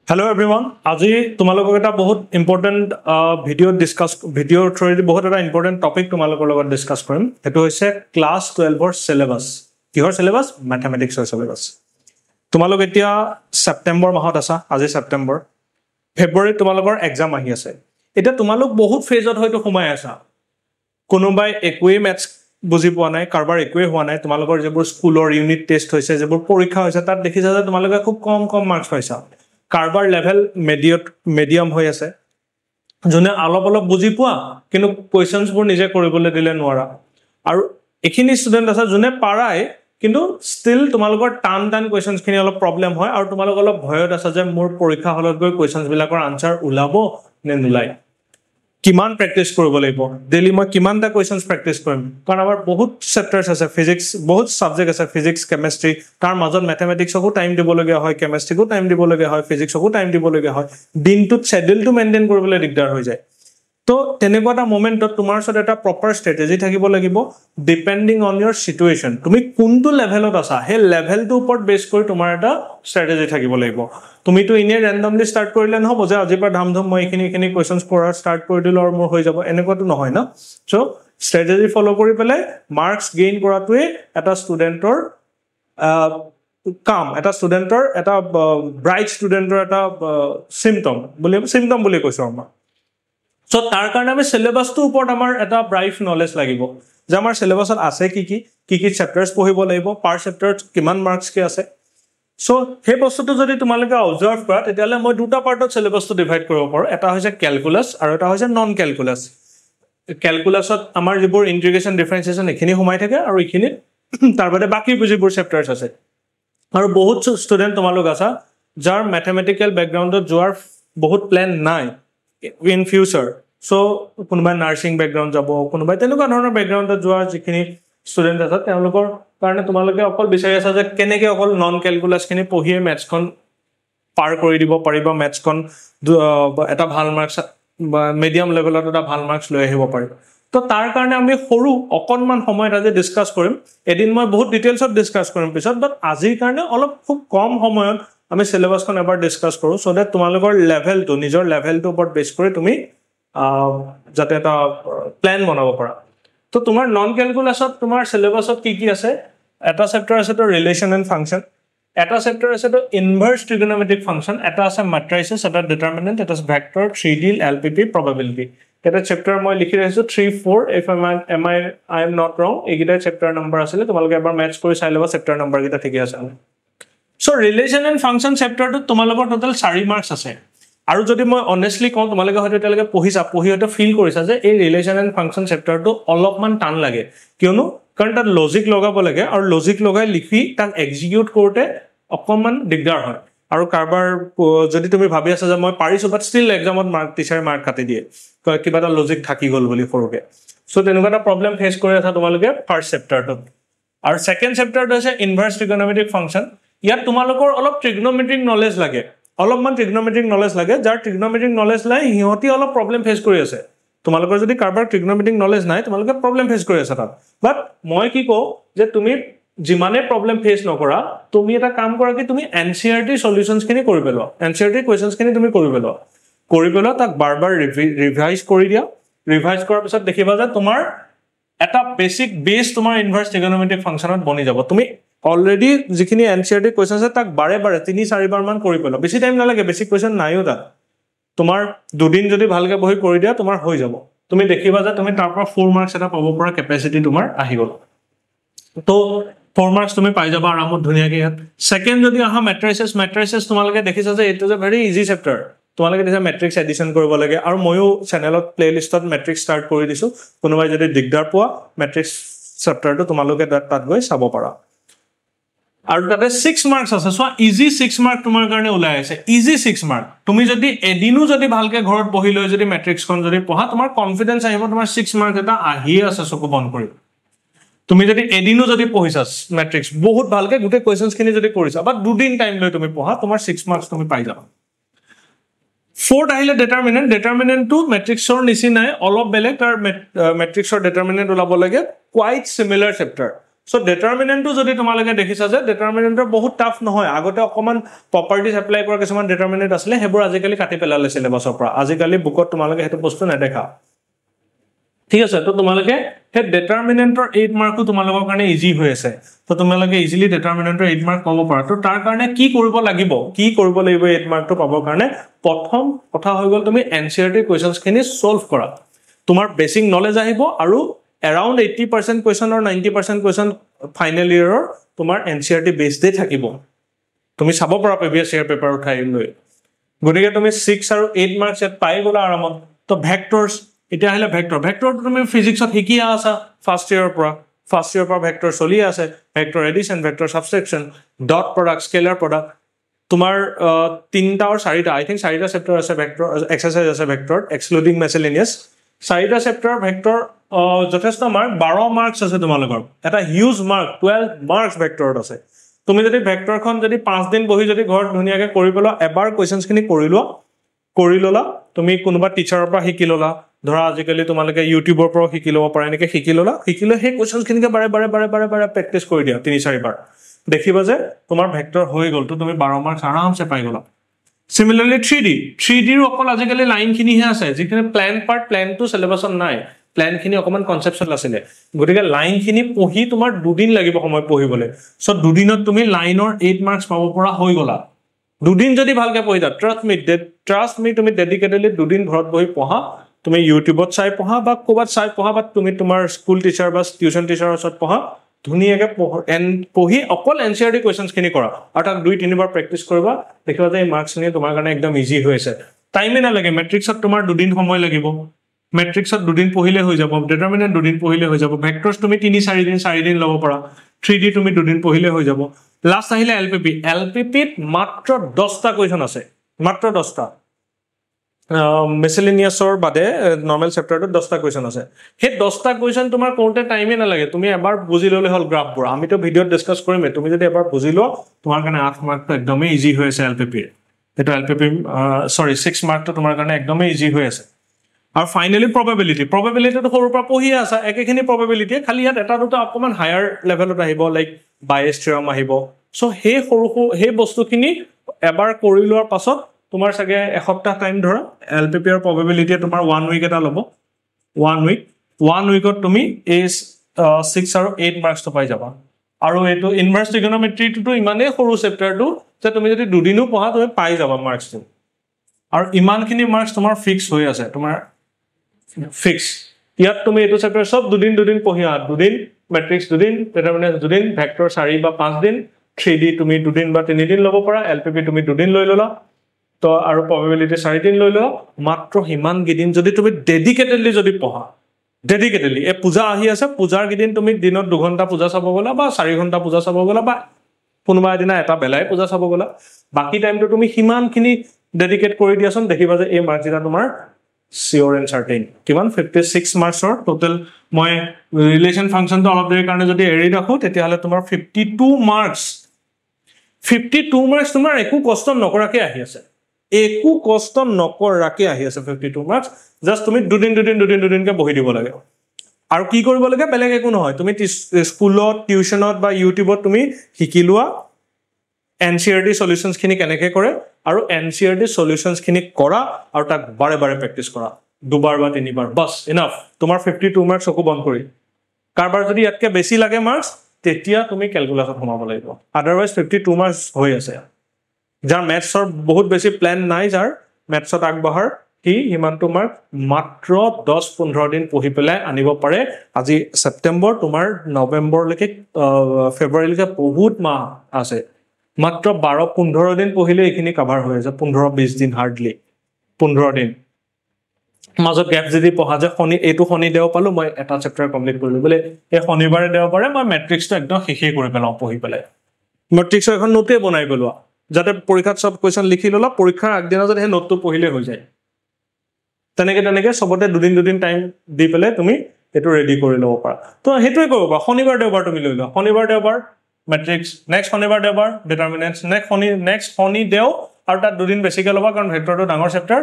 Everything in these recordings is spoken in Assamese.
Hello everyone. আজি তোমালোকক এটা বহুত ইম্পৰ্টেন্ট ভিডিঅ থ্ৰুদি বহুত এটা ইম্পৰ্টেন্ট টপিক তোমালোকৰ লগত ডিসকাস কৰিম। এটো হৈছে ক্লাস 12 ৰ সিলেবাস। কিহৰ সিলেবাস? ম্যাথমেটিক্সৰ সিলেবাস। তোমালোক এতিয়া সেপ্টেম্বৰ মাহত আছা, আজি সেপ্টেম্বৰ। ফেব্ৰুৱাৰীত তোমালোকৰ এক্সাম আহি আছে। এটা তোমালোক বহুত ফেজত হয়তো সোমাই আছা। কোনোবাই একোৱে ম্যাথছ বুজি পোৱা নাই, কাৰবাৰ একোৱে হোৱা নাই, তোমালোকৰ যেবোৰ স্কুলৰ ইউনিট টেষ্ট হৈছে, যেবোৰ পৰীক্ষা হৈছে, তাত দেখিছা যে তোমালোকে খুব কম মাৰ্কছ পাইছা। কাৰবাৰ লেভেল মিডিয়াম হৈ আছে, যোনে অলপ বুজি পোৱা কিন্তু কোৱেশ্চনছবোৰ নিজে কৰিবলৈ দিলে নোৱাৰা। আৰু এখিনি ষ্টুডেন্ট আছে যোনে পাৰায় কিন্তু ষ্টিল তোমালোকৰ টান কোৱেশ্চনছখিনি অলপ প্ৰবলেম হয় আৰু তোমালোক অলপ ভয়ত আছে যে মোৰ পৰীক্ষা হলত গৈ কোৱেশ্চনছবিলাকৰ আনসাৰ ওলাব নে নোলায়। কিমান প্ৰেক্টিস কৰিব লাগিব, ডেইলি মই কিমানটা কোৱেশ্চনছ প্ৰেক্টিস কৰিম, কাৰণ আমাৰ বহুত চেপ্টাৰছ আছে, ফিজিক্স বহুত সাবজেক্ট আছে, ফিজিক্স কেমিষ্ট্ৰি, তাৰ মাজত ম্যাথমেটিক্সকো টাইম দিবলগীয়া হয়, কেমিষ্ট্ৰিকো টাইম দিবলগীয়া হয়, ফিজিক্সকো টাইম দিবলগীয়া হয়, দিনটোত শেডিউলটো মেইনটেইন কৰিবলৈ দিগদাৰ হৈ যায়। তো তেনেকুৱা এটা মোমেন্টত তোমাৰ ওচৰত এটা প্ৰপাৰ ষ্ট্ৰেটেজি থাকিব লাগিব, ডিপেন্ডিং অন ইয়োৰ সিচুৱেশন। তুমি কোনটো লেভেলত আছা সেই লেভেলটোৰ ওপৰত বেছ কৰি তোমাৰ এটা ষ্ট্ৰেটেজি থাকিব লাগিব। তুমিতো ইনে ৰেন্ডমলি ষ্টাৰ্ট কৰিলে নহব যে আজিৰ পৰা ধামধুম মই এইখিনি কোৱেশ্চনছ পঢ়া ষ্টাৰ্ট কৰি দিলো আৰু মোৰ হৈ যাব, এনেকুৱাটো নহয় না। সো ষ্ট্ৰেটেজি ফলো কৰি পেলাই মাৰ্কস গেইন কৰাটোৱে এটা ষ্টুডেন্টৰ কাম, এটা ষ্টুডেন্টৰ এটা ব্ৰাইট ষ্টুডেন্টৰ এটা সিম্পটম বুলি কৈছো আমাৰ। সো তাৰ কাৰণে আমি সিলেবাসটোৰ ওপৰত আমাৰ এটা ব্ৰাইট নলেজ লাগিব যে আমাৰ সিলেবাসত আছে কি চেপ্টাৰছ পঢ়িব লাগিব, পাৰ চেপ্টাৰত কিমান মাৰ্কস কি আছে। সো সেই বস্তুটো যদি তোমালোকে অবজাৰ্ভ কৰা তেতিয়ালে মই দুটা পাৰ্টত সিলেবাসটো ডিভাইড কৰিব পাৰো। এটা হৈছে ক্যালকুলাস আৰু এটা হৈছে নন ক্যালকুলাস। ক্যালকুলাসত আমাৰ যিবোৰ ইন্টিগ্ৰেশন ডিফাৰেন্সিয়েশন এখিনি সোমাই থাকে আৰু এখিনি তাৰ বাদে বাকি যিবোৰ চেপ্টাৰছ আছে। আৰু বহুত ষ্টুডেন্ট তোমালোক আছা যাৰ ম্যাথমেটিক্যাল ব্যাকগ্ৰাউণ্ডত যোৱাৰ বহুত প্ল্যান নাই ইন ফিউচাৰ। সো কোনোবাই নাৰ্সিং ব্যাকগ্ৰাউণ্ড যাব, কোনোবাই তেনেকুৱা ধৰণৰ ব্যাকগ্ৰাউণ্ডত যোৱাৰ যিখিনি ষ্টুডেন্ট আছে তেওঁলোকৰ কাৰণে তোমালোকে অকল বিচাৰি আছা যে কেনেকৈ অকল নন ক্যালকুলাসখিনি পঢ়িয়ে ম্যাথছখন পাৰ কৰি দিব পাৰিবা, ম্যাথছখন এটা ভাল মাৰ্কস বা মিডিয়াম লেভেলত এটা ভাল মাৰ্কস লৈ আহিব পাৰিব। তো তাৰ কাৰণে আমি সৰু অকনমান সময়ত আজি ডিসকাস কৰিম। এদিন মই বহুত ডিটেইলছত ডিসকাস কৰিম পিছত, বাট আজিৰ কাৰণে অলপ খুব কম সময়ত আমি সিলেবাসখন এবাৰ ডিসকাস কৰো সো দ্যাট তোমালোকৰ লেভেলটো নিজৰ লেভেলটোৰ ওপৰত বেছ কৰি তুমি যাতে এটা প্ল্যান বনাব পাৰা। তো তোমাৰ নন ক্যালকুলাসত তোমাৰ সিলেবাসত কি আছে? এটা চেপ্টাৰ আছে তো ৰিলেশন এন্ড ফাংশন, এটা চেপ্টাৰ আছে তো ইনভাৰ্স ট্ৰিগোনোমেট্ৰিক ফাংশন, এটা আছে ম্যাট্ৰিসেছ, এটা ডিটাৰমিনেন্ট, এটা আছে ভেক্টৰ, 3D, LPP, প্ৰবাবিলিটি। এটা চেপ্টাৰ মই লিখি ৰাখিছো 3, 4 if I am not wrong, এইকেইটা চেপ্টাৰ নম্বৰ আছিল। তোমালোকে এবাৰ ম্যাথছ কৰি চাই লবা চেপ্টাৰ নম্বৰ কেইটা ঠিকে আছে। সো ৰিলেশন এন্ড ফাংশন চেপ্টাৰটো তোমালোকৰ টোটাল 4 মাৰ্কস আছে। আৰু যদি মই অনেষ্টলি কওঁ তোমালোকে হয়তো এতিয়ালৈকে পঢ়িহতে ফিল কৰিছা যে এই ৰিলেশন এন্ড ফাংশন চেপ্টাৰটো অলপমান টান লাগে, কিয়নো কাৰণ তাত লজিক লগাব লাগে আৰু লজিক লগাই লিখি তাক এক্সিকিউট কৰোতে অকমান দিগদাৰ হয়। আৰু কাৰবাৰ যদি তুমি ভাবি আছা যে মই পাৰিছো বাট ষ্টিল এক্সামত টিচাৰে মাৰ্ক কাটি দিয়ে কিবা এটা লজিক থাকি গ'ল বুলি সৰুকে। সো তেনেকুৱা এটা প্ৰবলেম ফেচ কৰি আছা তোমালোকে ফাৰ্ষ্ট চেপ্টাৰটোত। আৰু সেকেন্ড চেপ্টাৰটো হৈছে ইনভাৰ্স ট্ৰিগোনোমেট্ৰিক ফাংশন। ইয়াত তোমালোকৰ অলপ ট্ৰিগোনোমেট্ৰিক নলেজ লাগে, অলপমান ট্ৰিগোনোমেট্ৰিক নলেজ লাগে। যাৰ ট্ৰিগোনোমেট্ৰিক নলেজ নাই সিহঁতি অলপ প্ৰবলেম ফেচ কৰি আছে। তোমালোকৰ যদি কাৰবাৰ ট্ৰিগোনোমেট্ৰিক নলেজ নাই তোমালোকে প্ৰবলেম ফেচ কৰি আছা তাত। বাট মই কি কওঁ যে তুমি যিমানে প্ৰবলেম ফেচ নকৰা, তুমি এটা কাম কৰা কি তুমি এনসিআৰটি সলিউশনছখিনি কৰি পেলোৱা, এনসিআৰটি কোৱেশ্চনছখিনি তুমি কৰি পেলোৱা তাক বাৰবাৰ ৰিভাইজ কৰি দিয়া। ৰিভাইজ কৰাৰ পিছত দেখিবা যে তোমাৰ এটা বেসিক বেস তোমাৰ ইনভাৰ্স ট্ৰিগোনোমেট্ৰিক ফাংশনত বনি যাব। তুমি অলৰেডি যিখিনি এনসিআৰটি কোৱেশ্চন আছে তাক বাৰে 3-4 বাৰ মান কৰি পেলোৱা, বেছি টাইম নালাগে, বেসিক কোৱেশ্চন নাইও তাত। তোমাৰ দুদিন যদি ভালকে বহি কৰি দিয়া তোমাৰ হৈ যাব। তুমি দেখিবা যে তুমি তাৰ পৰা 4 মাৰ্কস এটা পাব পৰা কেপাসিটি তোমাৰ আহি গ'ল। তো 4 মাৰ্কস তুমি পাই যাবা আৰামত ধুনীয়াকৈ ইয়াত। সেকেন্ড যদি আহা ম্যাট্ৰিসেছ তোমালোকে দেখিছা যে এইটো যে ভেৰি ইজি চেপ্টাৰ। তোমালোকে দিছা মেট্ৰিক্স এডিশন কৰিব লাগে, আৰু ময়ো চেনেলত প্লেলিষ্টত মেট্ৰিক্স ষ্টাৰ্ট কৰি দিছো। কোনোবাই যদি দিগদাৰ পোৱা মেট্ৰিক্স চেপ্টাৰটো তোমালোকে তাত গৈ চাব পাৰা। আৰু তাতে 6 মাৰ্কস আছে। সো ইজি 6 মাৰ্ক তোমাৰ কাৰণে ওলাই আছে, ইজি 6 মাৰ্ক। তুমি যদি এদিনো যদি ভালকে ঘৰত বহি লৈ যদি মেট্ৰিক্সখন যদি পঢ়া তোমাৰ কনফিডেন্স আহিব, তোমাৰ 6 মাৰ্ক এটা আহিয়ে আছে চকু বন্ধ কৰি। তুমি যদি এদিনো যদি পঢ়িছা মেট্ৰিক্স বহুত ভালকে গোটেই কোৱেশ্চনছখিনি যদি কৰিছা বা দুদিন টাইম লৈ তুমি পঢ়া, তোমাৰ 6 মাৰ্কস তুমি পাই যাবা। ফোৰ্থ আহিলে ডিটাৰমিনেন্টটো মেট্ৰিক্সৰ নিচিনাই অলপ বেলেগ, তাৰ মেট্ৰিক্সৰ ডিটাৰমিনেন্ট ওলাব লাগে। কোৱাইট সিমিলাৰ চেপ্টাৰ, সো ডিটাৰমিনেন্টটো যদি তোমালোকে দেখিছা যে ডিটাৰমিনেন্টৰ বহুত টাফ নহয় আগতে অকমান প্ৰপাৰ্টিজ এপ্লাই কৰা কিছুমান ডিটাৰমিনেন্ট আছিলে হেবোৰ আজিকালি কাটি পেলালে সিলেবাসৰ পৰা আজিকালি বুকত তোমালোকে হেতু বস্তু নেদেখা ঠিক আছে তো তোমালোকে হে ডিটাৰমিনেন্টৰ 8 মাৰ্কটো তোমালোকৰ কাৰণে ইজি হৈ আছে তো তোমালোকে ইজিলি ডিটাৰমিনেন্টৰ 8 মাৰ্ক পাব পাৰা তো তাৰ কাৰণে কি কৰিব লাগিব 8 মাৰ্কটো পাবৰ কাৰণে প্ৰথম কথা হৈ গল তুমি এনসিআৰটি কোৱেশ্চনছ খিনি সলভ কৰা তোমাৰ বেসিক নলেজ আহিব আৰু around 80% question or 90% question final year or তোমাৰ NCERT based day থাকিব তুমি চাব পাৰা previous year paper উঠাই লৈ গতিকে তুমি 6 আৰু 8 marks এত পাই গলা আৰামত তো ভেক্টৰস এটা হলে ভেক্টৰ তুমি ফিজিক্সত শিকি আছা ফাৰ্স্ট ইয়াৰ পৰা ভেক্টৰ চলি আছে vector addition vector subtraction dot product scalar product তোমাৰ তিনটা আৰু চাৰিটা আই থিংক চাৰিটা চেপ্টাৰ আছে ভেক্টৰ এক্সাৰসাইজ আছে ভেক্টৰ এক্সক্লুডিং মিসেলেনিয়াস চাৰিটা চেপ্টাৰ ভেক্টৰ যথেষ্ট মাৰ্ক 12 মাৰ্কস আছে তোমালোকৰ এটা হিউজ মাৰ্ক 12 মাৰ্কস ভেক্টৰত আছে তুমি যদি ভেক্টৰখন যদি 5 দিন বহি যদি ঘৰত ধুনিয়াকে কৰি পেলা এবাৰ কোৱেশ্চনছ খিনি কৰি ললা তুমি কোনোবা টিচাৰৰ পৰা শিকি ললা ধৰা আজিকালি তোমালোকে ইউটিউবৰ পৰা শিকি লব পাৰা এনেকে শিকি ললা সেই কোৱেশ্চনছ খিনিকে বাৰে প্ৰেক্টিছ কৰি দিয়া 3-4 বাৰ দেখিবা যে তোমাৰ ভেক্টৰ হৈ গল তো তুমি 12 মাৰ্কস আৰামছে পাই গলা Similarly 3D ৰ অকল আজিকালি লাইন খিনি হে আছে যিখিনি প্ল্যান পাৰ্ট প্ল্যান টু সিলেবাসত নাই প্ল্যান খিনি অকমান কনসেপচুয়াল আছিল গতিকে লাইন খিনি পঢ়ি তোমাৰ দুদিন লাগিব সময় পঢ়িবলৈ সো দুদিনত তুমি লাইনৰ 8 মাৰ্কস পাব পৰা হৈ গলা দুদিন যদি ভালকে পঢ়িছা ট্ৰাস্ট মি তুমি ডেডিকেটেডলি দুদিন ঘৰত বহি পঢ়া তুমি ইউটিউবত চাই পঢ়া বা কোবাত চাই পঢ়া বা তুমি তোমাৰ স্কুল টিচাৰ বা টিউচন টিচাৰৰ ওচৰত পঢ়া ধুনিয়াকে পঢ়ি অকল এনসিআৰটি কোৱেশ্চনছ খিনি কৰা আৰু তাক 2-3 বাৰ প্ৰেক্টিছ কৰিবা দেখিবা যে এই মাৰ্কছ খিনি তোমাৰ কাৰণে একদম ইজি হৈ আছে টাইমে নালাগে মেট্ৰিক্সত তোমাৰ দুদিন সময় লাগিব মেট্ৰিক্সত দুদিন পঢ়িলে হৈ যাব ডিটাৰমিনেন্ট দুদিন পঢ়িলে হৈ যাব ভেক্টৰছ তুমি 3-4 দিন ল'ব পাৰা 3D তুমি দুদিন পঢ়িলে হৈ যাব লাষ্ট আহিলে এলপিপিত মাত্ৰ 10টা কোৱেশ্চন আছে মাত্ৰ 10টা মিসেলেনিয়াছৰ বাদে নৰমাল চ্যাপ্টাৰটো 10টা কোৱেশ্চন আছে হে 10টা কোৱেশ্চন তোমাৰ কোনতে টাইমে নালাগে তুমি এবাৰ বুজি ললে হল গ্ৰাফবোৰ আমি তো ভিডিওত ডিসকাস কৰিমে তুমি যদি এবাৰ বুজি ল তোমাৰ কাৰণে 8 মাৰ্কটো একদমই ইজি হৈ আছে এলপিপিৰ এটা এলপিপি সৰি 6 মাৰ্কটো তোমাৰ কাৰণে একদমই ইজি হৈ আছে আৰু ফাইনালি প্ৰবাবিলিটিটো সৰুৰ পৰা পঢ়ি আছে একেখিনি প্ৰবাবিলিটি খালি ইয়াত এটা দুটা অকমান হায়াৰ লেভেলত আহিব লাইক বায়াস থিওৰাম আহিব সো হে বস্তুখিনি এবাৰ কৰি লোৱাৰ পাছত তোমাৰ সাগে এসপ্তাহ টাইম ধৰা এলপিপি এৰ প্ৰবাবিলিটি তোমাৰ 1 উইক এটা লব 1 উইকত তুমি এই 6 আৰু 8 মাৰ্কস পাই যাবা আৰু এটো ইনভাৰ্স ট্ৰিগনোমেট্ৰিটো ইমানে সৰু চেপ্টাৰটো যে তুমি যদি দুদিনও পঢ়া তুমি পাই যাবা মাৰ্কসটো আৰু ইমানখিনি মাৰ্কস তোমাৰ ফিক্স হৈ আছে তোমাৰ ফিক্স ইয়াত তুমি এটো চেপ্টাৰ সব দুদিন পঢ়িয়া দুদিন ম্যাট্ৰিক্স দুদিন ডিটাৰমিনেন্ট দুদিন ভেক্টৰ 4 বা 5 দিন 3D তুমি দুদিন বা 3 দিন ল'ব পাৰা এলপিপি তুমি দুদিন লৈ ললা তো আৰু প্ৰবাবিলিটি 4 দিন লৈ ল মাত্ৰ হিমান গিদিন যদি তুমি ডেডিকেটেডলি যদি পঢ়া ডেডিকেটেডলি এ পূজা আহি আছে পূজাৰ গিদিন তুমি দিনত 2 ঘণ্টা পূজা চাব গলা বা 4 ঘণ্টা পূজা চাব গলা বা কোনোবা দিনা এটা বেলাই পূজা চাব গলা বাকি টাইমটো তুমি হিমানখিনি ডেডিকেট কৰি দিয়াছন দেখিবা যে এই মাৰ্কটা তোমাৰ sure and certain কিমান 56 মাৰ্কছৰ টোটাল মই ৰিলেশন ফাংশনটো অলপ দেৰি কাৰণে যদি এৰি ৰাখো তেতিয়া হলে তোমাৰ 52 মাৰ্কস তোমাৰ একো কষ্ট নকৰাকে আহি আছে একো কষ্ট নকৰাকে আহি আছে 52 মাৰ্কস জাস্ট তুমি দুদিনকে বহি দিব লাগে আৰু কি কৰিব লাগে বেলেগ একো নহয় তুমি স্কুলত টিউচনত বা ইউটিউবত তুমি শিকিলোৱা NCERT সলিউশনস খিনি কেনেকে কৰে আৰু NCERT সলিউশনস খিনি কৰা আৰু তাক বাৰে প্ৰেক্টিছ কৰা দুবাৰ বা তিনিবাৰ বাস ইনাফ তোমাৰ 52 মাৰ্কস অকো বন্ধ কৰি কাৰবাৰ যদি ইয়াতকে বেছি লাগে মাৰ্কস তেতিয়া তুমি ক্যালকুলাছত সোমাব লাগিব আদাৰৱাইজ 52 মাৰ্কস হৈ আছে যাৰ ম্যাথছৰ বহুত বেছি প্ল্যান নাই যাৰ ম্যাথছত আগবঢ়াৰ কি হিমানটো মাৰ্ক মাত্ৰ 10-15 দিন পঢ়ি পেলাই আনিব পাৰে আজি সেপ্টেম্বৰ তোমাৰ নৱেম্বৰ লৈকে ফেব্ৰুৱাৰী লৈকে বহুত মাহ আছে মাত্ৰ 12-15 দিন পঢ়িলে এখিনি কভাৰ হৈ যায় 15-20 দিন হাৰ্ডলি 15 দিন মাজত গ্যাপ যদি পঢ়া যে এটো শনি দেও পালো মই এটা চেপ্টাৰ কমপ্লিট কৰিলো বলে এই শনিবাৰে দেও পাৰে মই ম্যাট্ৰিক্সটো একদম শেষে কৰি পেলাও পঢ়ি পেলাই ম্যাট্ৰিক্সৰ এখন নোটে বনাই পেলোৱা যাতে পৰীক্ষাত সব কোৱেশ্চন লিখি ললা পৰীক্ষাৰ আগদিনা যদি হে নোটটো পঢ়িলে হৈ যায় তেনেকে সবতে দুদিন টাইম দি পেলে তুমি এটো ৰেডি কৰি লব পাৰা তো হেতুই কৰিব শনিবাৰ দেওবাৰ তুমি লৈ লোৱা শনিবাৰ দেওবাৰ ম্যাট্ৰিক্স নেক্সট শনিবাৰ দেওবাৰ ডিটাৰমিনেন্টস নেক্সট শনি দেও আৰু তাত দুদিন বেছিকে লবা কাৰণ ভেক্টৰটো ডাঙৰ চেপ্টাৰ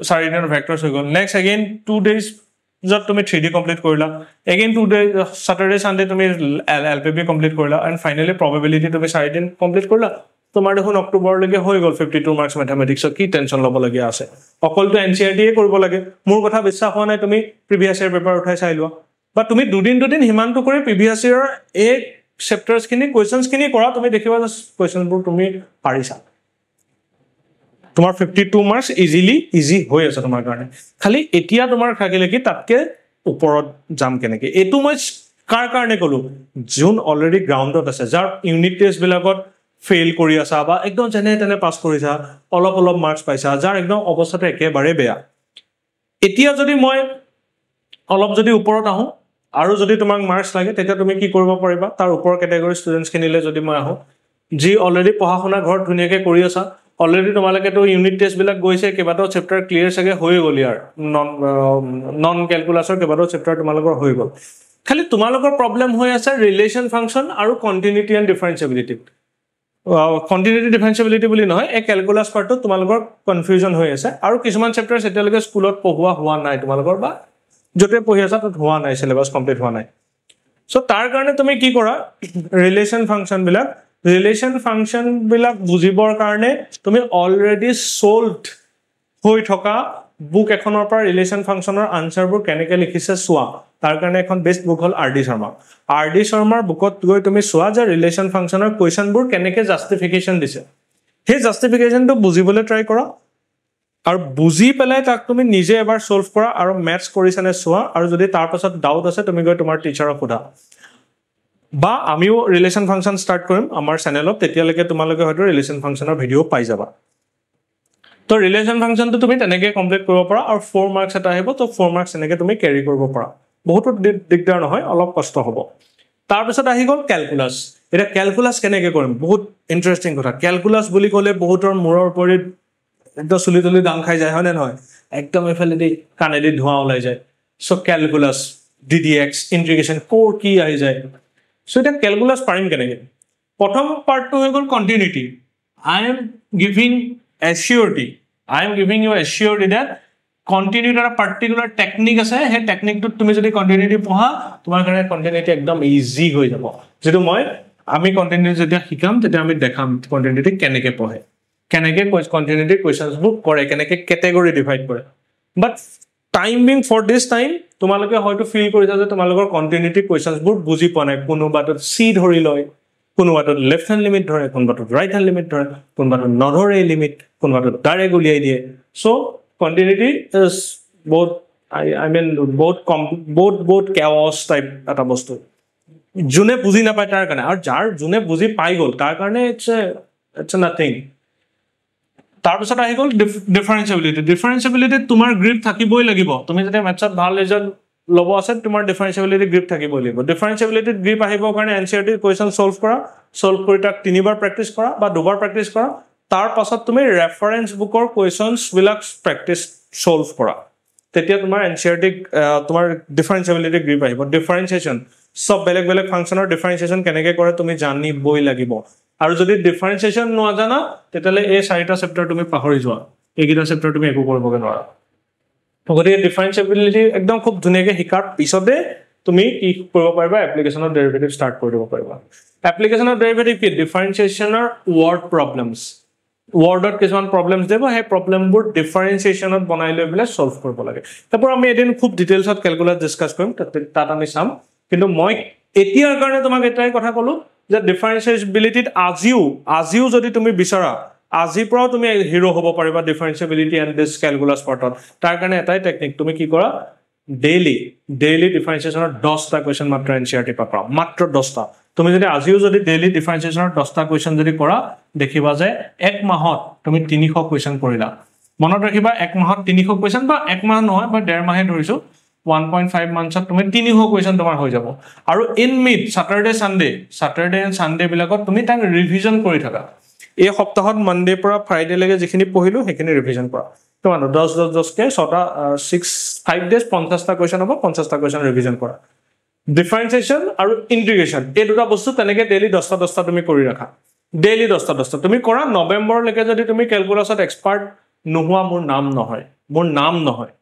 4 দিনৰ ভেক্টৰছ হৈ গল নেক্সট अगेन 2 days য'ত তুমি 3D কমপ্লিট কৰিলা এগেইন 2 ডে স্যাটাৰডে সানডে তুমি LPB কমপ্লিট কৰিলা এণ্ড ফাইনেলি প্ৰবাবিলিটি তুমি 4 দিন কমপ্লিট কৰিলা তোমাৰ দেখোন অক্টোবৰলৈকে হৈ গ'ল 52 মাৰ্কছ মেথমেটিক্সত কি টেনচন ল'ব লগীয়া আছে অকলটো NCERT কৰিব লাগে মোৰ কথা বিশ্বাস হোৱা নাই তুমি প্ৰিভিয়াছ ইয়াৰ পেপাৰ উঠাই চাই লোৱা বা তুমি দুদিন হিমানটো কৰি প্ৰিভিয়াছ ইয়াৰ এই চেপ্টাৰ্ছ খিনি কোৱেশ্চনছ খিনি কৰা তুমি দেখিবা কোৱেশ্চনবোৰ তুমি পাৰিছা তোমাৰ 52 মাৰ্কছ ইজি হৈ আছে তোমাৰ কাৰণে খালি এতিয়া তোমাৰ থাকিলে কি তাতকে ওপৰত যাম কেনেকে এটো মই কাৰ কাৰণে কলো জুন অলৰেডি গ্ৰাউণ্ডত আছে যাৰ ইউনিট টেষ্ট বিলাকত ফেইল কৰি আছা বা একদম যেনে তেনে পাছ কৰিছা অলপ মাৰ্কছ পাইছা যাৰ একদম অৱস্থাটো একেবাৰে বেয়া এতিয়া যদি মই অলপ যদি ওপৰত আহো আৰু যদি তোমাক মাৰ্কছ লাগে তেতিয়া তুমি কি কৰিব পাৰিবা তাৰ ওপৰ ক্যাটাগৰী ষ্টুডেন্টছ খিনিলে যদি মই আহো যি অলৰেডি পঢ়া শুনা ঘৰত ধুনিয়াকে কৰি আছা অলৰেডি তোমালোকে তো ইউনিট টেষ্ট বিলাক গৈছে কেবাটো চেপ্টাৰ ক্লিয়াৰ চাগে হৈ গ'ল ইয়াৰ নন ক্যালকুলাছৰ কেবাটো চেপ্টাৰ তোমালোকৰ হৈ গ'ল খালি তোমালোকৰ প্ৰবলেম হৈ আছে ৰিলেশন ফাংচন আৰু কন্টিনিউটি এণ্ড ডিফাৰেন্সিবিলিটি কন্টিনিউটি ডিফাৰেন্সিবিলিটি বুলি নহয় এই ক্যালকুলাছ পাৰ্টটো তোমালোকৰ কনফিউজন হৈ আছে আৰু কিছুমান চেপ্টাৰ এতিয়ালৈকে স্কুলত পঢ়োৱা হোৱা নাই তোমালোকৰ বা যতে পঢ়ি আছা তাত হোৱা নাই সিলেবাস কমপ্লিট হোৱা নাই সো তাৰ কাৰণে তুমি কি কৰা ৰিলেশন ফাংচন বিলাক বুজিবৰ কাৰণে তুমি অলৰেডি সলভড হৈ থকা বুক এখনৰ পৰা ৰিলেশন ফাংচনৰ আনসাৰবোৰ কেনেকৈ লিখিছে চোৱা তাৰ কাৰণে এখন বেষ্ট বুক হল RD শৰ্মাৰ বুকত গৈ তুমি চোৱা যে ৰিলেশন ফাংচনৰ কোৱেশ্চনবোৰ কেনেকৈ জাস্টিফিকেশন দিছে সেই জাস্টিফিকেশনটো বুজিবলৈ ট্ৰাই কৰা আৰু বুজি পেলাই তাক তুমি নিজে এবাৰ সলভ কৰা আৰু ম্যাথছ কৰিছানে চোৱা আৰু যদি তাৰ পাছত ডাউট আছে তুমি গৈ তোমাৰ টিচাৰক সোধা বা আমিও ৰিলেশন ফাংচন স্টাৰ্ট কৰিম আমাৰ চেনেলত তেতিয়ালৈকে তোমালোকে হয়তো ৰিলেশন ফাংচনৰ ভিডিও পাই যাবা তো ৰিলেশন ফাংচনটো তুমি তেনেকৈ কমপ্লিট কৰিব পাৰা আৰু 4 মাৰ্কছ এটা আহিব তো 4 মাৰ্কছ এনেকৈ তুমি ক্যাৰি কৰিব পাৰা বহুতো দিগদাৰ নহয় অলপ কষ্ট হ'ব তাৰ পিছত আহি গ'ল ক্যালকুলাছ এটা ক্যালকুলাছ কেনেকৈ কৰিম বহুত ইন্টাৰেষ্টিং কথা ক্যালকুলাছ বুলি ক'লে বহুতৰ মূৰৰ ওপৰত একদম চুলি দাম খাই যায় হয় নে নহয় একদম এফালেদি কানেদি ধোঁৱা ওলাই যায় সো ক্যালকুলাছ DDX ইন্টিগ্ৰেশন কোৰ কি আহি যায় সো এটা ক্যালকুলাছ পাৰিম কেনেকৈ প্ৰথম পাৰ্টটো হৈ গ'ল continuity I am giving you assurity that continuity এটা পাৰ্টিকুলাৰ টেকনিক আছে সেই টেকনিকটো তুমি যদি কন্টিনিউটি পঢ়া তোমাৰ কাৰণে কন্টিনিউটি একদম ইজি হৈ যাব যেটো আমি কন্টিনিউটি যেতিয়া শিকাম তেতিয়া আমি দেখাম কন্টিনিউটি কেনেকৈ পঢ়ে কেনেকৈ কন্টিনিউটি কোৱেশ্চনছবোৰ কৰে কেনেকৈ ক্যাটাগৰী ডিভাইড কৰে বাট টাইমিং ফৰ দিস টাইম তোমালোকে হয়তো ফিল কৰিছা যে তোমালোকৰ কন্টিনিউটি কোৱেশ্চনছবোৰ বুজি পোৱা নাই কোনোবাটো সি ধৰি লয় কোনোবাটো লেফট হ্যান্ড লিমিট ধৰে কোনোবাটো ৰাইট হ্যান্ড লিমিট ধৰে কোনোবাটো নধৰে লিমিট কোনোবাটো ডাইৰেক্ট উলিয়াই দিয়ে সো কন্টিনিউটি ইজ বহুত I mean বহুত chaos টাইপ এটা বস্তু যোনে বুজি নাপায় তাৰ কাৰণে আৰু যাৰ যোনে বুজি পাই গ'ল তাৰ কাৰণে it's nothing তাৰ পিছত আহি গ'ল ডিফাৰেন্সিবিলিটি তোমাৰ গ্ৰিপ থাকিবই লাগিব তুমি যদি মেথছত ভাল ৰিজাল্ট লব আছে তোমাৰ ডিফাৰেন্সিবিলিটি গ্ৰিপ থাকিবই লাগিব ডিফাৰেন্সিবিলিটি গ্ৰিপ আহিবৰ কাৰণে NCERT কোৱেশ্চন সলভ কৰি তাক 3বাৰ প্ৰেক্টিছ কৰা বা 2বাৰ প্ৰেক্টিছ কৰা তাৰ পাছত তুমি ৰেফাৰেন্স বুকৰ কোৱেশ্চনছ বিলাক প্ৰেক্টিছ সলভ কৰা তেতিয়া তোমাৰ NCERT তোমাৰ ডিফাৰেন্সিবিলিটি গ্ৰিপ আহিব ডিফাৰেন্সিয়েশন সব বেলেগ ফাংচনৰ ডিফাৰেন্সিয়েশন কেনেকৈ কৰে তুমি জানিবই লাগিব আৰু যদি ডিফাৰেন্সিয়েশন নাজানা তেতিয়ালে এই 4টা চেপ্টাৰ তুমি পাহৰি যোৱা এইকেইটা চেপ্টাৰ তুমি একো কৰিবগে নোৱাৰা গতিকে ডিফাৰেন্সিবিলিটি একদম খুব ধুনীয়াকৈ শিকাৰ পিছতে তুমি কি কৰিব পাৰিবা এপ্লিকেশন অফ ডেৰিভেটিভ স্টাৰ্ট কৰি দিব পাৰিবা এপ্লিকেশন অফ ডেৰিভেটিভ কি ডিফাৰেন্সিয়েশনৰ ওয়াৰ্ড প্ৰবলেমছ ওয়াৰ্ডত কিছুমান প্ৰবলেমছ দেব সেই প্ৰবলেমবোৰ ডিফাৰেন্সিয়েশনত বনাই লৈ বিলে সলভ কৰিব লাগে তাৰপৰ আমি এদিন খুব ডিটেইলছত ক্যালকুলাস ডিসকাস কৰিম তাত আমি চাম কিন্তু মই এতিয়াৰ কাৰণে তোমাক এটাই কথা কলো যে ডিফাৰেন্সিয়েবিলিটিত আজিও যদি তুমি বিচাৰা আজি পৰা তুমি হিৰো হ'ব পাৰিবা ডিফাৰেন্সিবিলিটি এন্ড দিস ক্যালকুলাস পাৰ্টত তাৰ কাৰণে এটাই টেকনিক তুমি কি কৰা ডেইলি ডিফাৰেন্সিয়েশনৰ 10টা কোৱেশ্চন মাত্ৰ NCERT পাবা মাত্ৰ 10টা তুমি যদি আজিও যদি ডেইলি ডিফাৰেন্সিয়েশনৰ 10টা কোৱেশ্চন যদি কৰা দেখিবা যে এক মাহত তুমি 300 কোৱেশ্চন কৰিলা মনত ৰাখিবা এক মাহত 300 কোৱেশ্চন বা এক মাহ নহয় বা ডেৰ মাহে ধৰিছো 1.5 মান্থছত তুমি 300 কোৱেশ্চন তোমাৰ হৈ যাব আৰু ইন মিড স্যাটাৰডে এণ্ড সানডে বিলাকত তুমি তাক ৰিভিজন কৰি থাকা এই সপ্তাহত মনডে পৰা ফ্ৰাইডে লৈকে যিখিনি পঢ়িলো সেইখিনি ৰিভিজন কৰা তোমাক 10 কে 5 ডেজ 50টা কোৱেশ্চন হ'ব 50টা কোৱেশ্চন ৰিভিজন কৰা ডিফাৰেন্সিয়েশন আৰু ইন্টিগ্ৰেশন এই দুটা বস্তু তেনেকৈ ডেইলি 10টা তুমি কৰি ৰাখা ডেইলি 10টা তুমি কৰা নৱেম্বৰ লৈকে যদি তুমি ক্যালকুলাছত এক্সপাৰ্ট নোহোৱা মোৰ নাম নহয়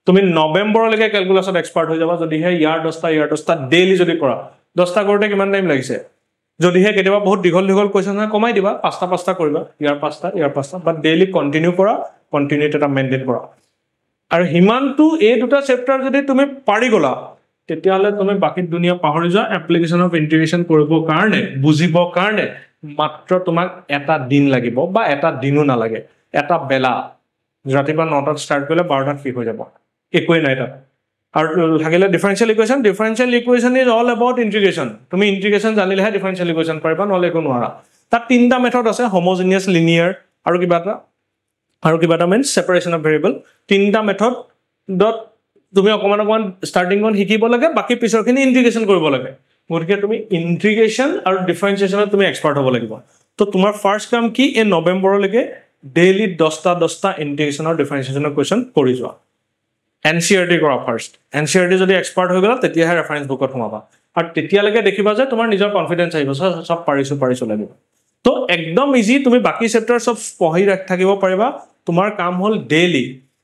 তুমি নৱেম্বৰলৈকে ক্যালকুলাছত এক্সপাৰ্ট হৈ যাবা যদিহে ইয়াৰ 10টা ডেইলি যদি কৰা 10টা কৰোতে কিমান টাইম লাগিছে যদিহে কেতিয়াবা বহুত দীঘল কোৱেশ্চন হয় কমাই দিবা 5টা কৰিবা ইয়াৰ 5টা বাট ডেইলি কন্টিনিউ কৰা কন্টিনিউটি এটা মেইনটেইন কৰা আৰু হিমানটো এই দুটা চেপ্টাৰ যদি তুমি পাৰি গলা তেতিয়াহলে তুমি বাকি দুনিয়া পাহৰি যোৱা এপ্লিকেশন অফ ইন্টিগ্ৰেশন কৰিব কাৰণে বুজিব কাৰণে মাত্ৰ তোমাক এটা দিন লাগিব বা এটা দিনো নালাগে এটা বেলা ৰাতিপুৱা 9টাত ষ্টাৰ্ট কৰিলে 12টাত ফিক হৈ যাব একোই নাই তাত আৰু থাকিলে differential equation is all about integration তুমি ইন্টিগ্ৰেশন জানিলেহে ডিফাৰেনশিয়েল ইকুৱেশ্যন পাৰিবা নহলে একো নোৱাৰা তাত তিনটা মেথড আছে হোমোজেনিয়াস লিনিয়াৰ আৰু কিবা এটা মিন্স সেপাৰেশন অফ ভেৰিয়েবল তিনটা মেথড ডট তুমি অকমান ষ্টাৰ্টিং কোন শিকিব লাগে বাকি পিছৰখিনি ইন্টিগ্ৰেশন কৰিব লাগে গতিকে তুমি ইন্টিগ্ৰেশন আৰু ডিফাৰেনশিয়েশনত তুমি এক্সপাৰ্ট হ'ব লাগিব তো তোমাৰ ফাৰ্স্ট কাম কি এই নৱেম্বৰলৈকে ডেইলি 10টা ইন্টিগ্ৰেশন আৰু ডিফাৰেনশিয়েশনৰ কোৱেশ্চন কৰি যোৱা NCERT কৰা ফাৰ্স্ট NCERT যদি এক্সপাৰ্ট হৈ গলা তেতিয়াহে ৰেফাৰেন্স বুকত সোমাবা আৰু তেতিয়ালৈকে দেখিবা যে তোমাৰ নিজৰ কনফিডেন্স আহিব সব পাৰিছো লাগিব তো একদম ইজি তুমি বাকি চেপ্টাৰ সব পঢ়ি থাকিব পাৰিবা তোমাৰ কাম হল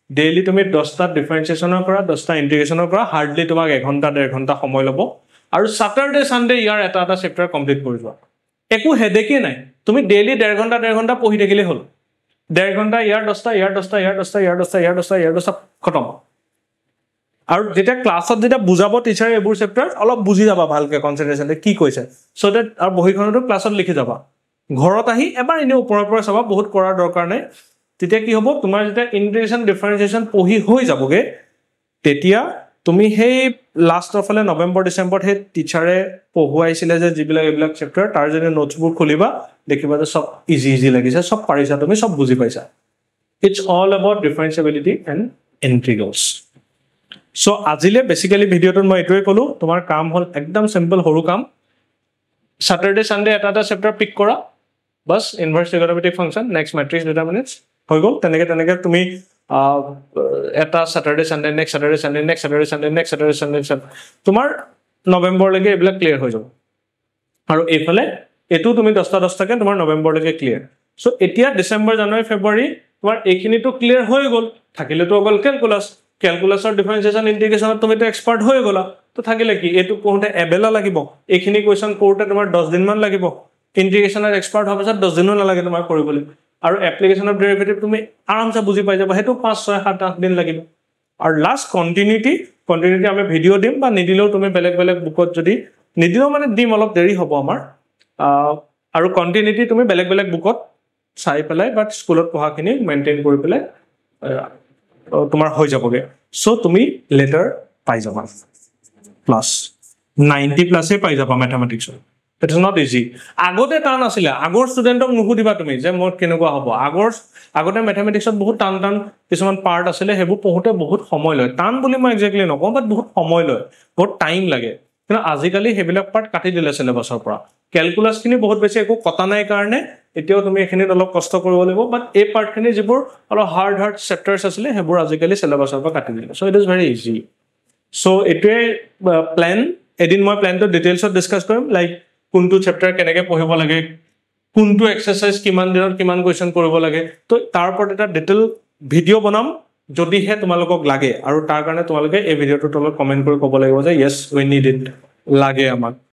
ডেইলি তুমি 10টা ডিফাৰেনশিয়েশনৰ কৰা 10টা ইন্টিগ্ৰেশনৰ কৰা হাৰ্ডলি তোমাক 1 ঘণ্টা 1.5 ঘণ্টা সময় ল'ব আৰু স্যাটাৰডে সানডে ইয়াৰ এটা চেপ্টাৰ কমপ্লিট কৰি যোৱা একো হেডেকে নাই তুমি ডেইলি 1.5 ঘণ্টা পঢ়ি থাকিলে হল 1.5 ঘণ্টা ইয়াৰ 10টা খতম আৰু যেটা ক্লাছত যেটা বুজাব টিচাৰ এবোৰ চেপ্টাৰ অলপ বুজি যাবা ভালকে কনসেন্ট্ৰেচনতে কি কৈছে সো দ্যাট আৰু বহিখনটো ক্লাছত লিখি যাবা ঘৰত আহি এবাৰ এনে ওপৰৰ চাবা বহুত কৰাৰ দৰকাৰ নাই তেতিয়া কি হ'ব তোমাৰ যেটা ইন্টিগ্ৰেশন ডিফাৰেনশিয়েশন পঢ়ি হৈ যাবগে তেতিয়া তুমি সেই লাষ্ট অফলে নৱেম্বৰ ডিসেম্বৰ হে টিচাৰে পঢ়ুৱাইছিলে যে যিবিলাক চেপ্টাৰ তাৰ জনে নোটছবোৰ খুলিবা দেখিবা যে সব ইজি লাগিছে সব পাৰিছা তুমি সব বুজি পাইছা it's all about differentiability and integrals so আজিলে বেসিক্যালি ভিডিওটোত মই এটোই কলো তোমাৰ কাম হল একদম সিম্পল হৰু কাম স্যাটাৰডে সানডে এটা চেপ্টাৰ পিক কৰা বাস ইনভাৰ্স ট্ৰিগোনোমেট্ৰিক ফাংশন নেক্সট ম্যাট্ৰিক্স ডিটাৰমিনেন্টস হৈ গল তেনেকে তুমি এটা স্যাটাৰডে সানডে নেক্সট স্যাটাৰডে সানডে তোমাৰ নৱেম্বৰলৈকে এইবিলাক ক্লিয়াৰ হৈ যাব আৰু এইফালে এটো তুমি 10টাকে তোমাৰ নৱেম্বৰলৈকে ক্লিয়াৰ সো এতিয়া ডিসেম্বৰ জানুৱাৰী ফেব্ৰুৱাৰী তোমাৰ এইখিনিটো ক্লিয়াৰ হৈ গল থাকিলেতো অকল ক্যালকুলাছৰ ডিফাৰেন্সিয়েশন ইন্টিগ্ৰেশনত তুমি তো এক্সপাৰ্ট হৈ গলা তো থাকিলে কি এটো পঢ়তে এবেলা লাগিব এইখিনি কোৱেশ্চন কৰোতে তোমাৰ 10 দিন মান লাগিব ইন্টিগ্ৰেশনৰ এক্সপাৰ্ট হোৱাৰ পিছত 10 দিনো নালাগে তোমাৰ কৰিবলৈ আৰু এপ্লিকেশন অফ ডেৰিভেটিভ তুমি আৰামছে বুজি পাই যাবা হেতু 5 6 7 8 দিন লাগিব আৰু লাষ্ট কন্টিনিউটি আমি ভিডিও দিম বা নিদিলেও তুমি বেলেগ বুকত যদি নিদিলেও মানে দিম অলপ দেৰি হ'ব আমাৰ আৰু কন্টিনিউটি তুমি বেলেগ বুকত চাই পেলাই বাট স্কুলত পঢ়াখিনি মেইনটেইন কৰি পেলাই তোমাৰ হৈ যাবগে সো তুমি লেটাৰ পাই যাবা প্লাস 90 প্লাসে পাই যাবা mathematics it is not easy আগতে টান আছিল আগৰ ষ্টুডেন্টক নুহুদিবা তুমি যে মোৰ কেনেকুৱা হ'ব আগতে ম্যাথমেটিক্সত বহুত টান কিছুমান পাৰ্ট আছিল হেবু পঢ়োতে বহুত সময় লয় টান বুলি মই এক্স্যাক্টলি নকওঁ বাট বহুত সময় লয় বহুত টাইম লাগে কিন্তু আজিকালি হেবিলাক পাৰ্ট কাটি দিলে সিলেবাসৰ পৰা ক্যালকুলাস খিনি বহুত বেছি একো কটা নাই কাৰণে এতিয়াও তুমি এখিনিত অলপ কষ্ট কৰিব লাগিব বাট এই পাৰ্টখিনি যিবোৰ অলপ হাৰ্ড চেপ্টাৰছ আছিল হেবোৰ আজিকালি সিলেবাসৰ পৰা কাটি দিলে so it is very easy so এটোৱে প্ল্যান এদিন মই প্ল্যানটো ডিটেইলছত ডিসকাস কৰিম লাইক কোনটো চেপ্টাৰ কেনেকৈ পঢ়িব লাগে কোনটো এক্সাৰসাইজ কিমান দিনত কিমান কোৱেশ্চন কৰিব লাগে তো তাৰ ওপৰত এটা ডিটেইল ভিডিও বনাম যদিহে তোমালোকক লাগে আৰু তাৰ কাৰণে তোমালোকে এই ভিডিওটোৰ তলত কমেন্ট কৰি ক'ব লাগিব যে ইয়েস উই নিড ইট লাগে আমাক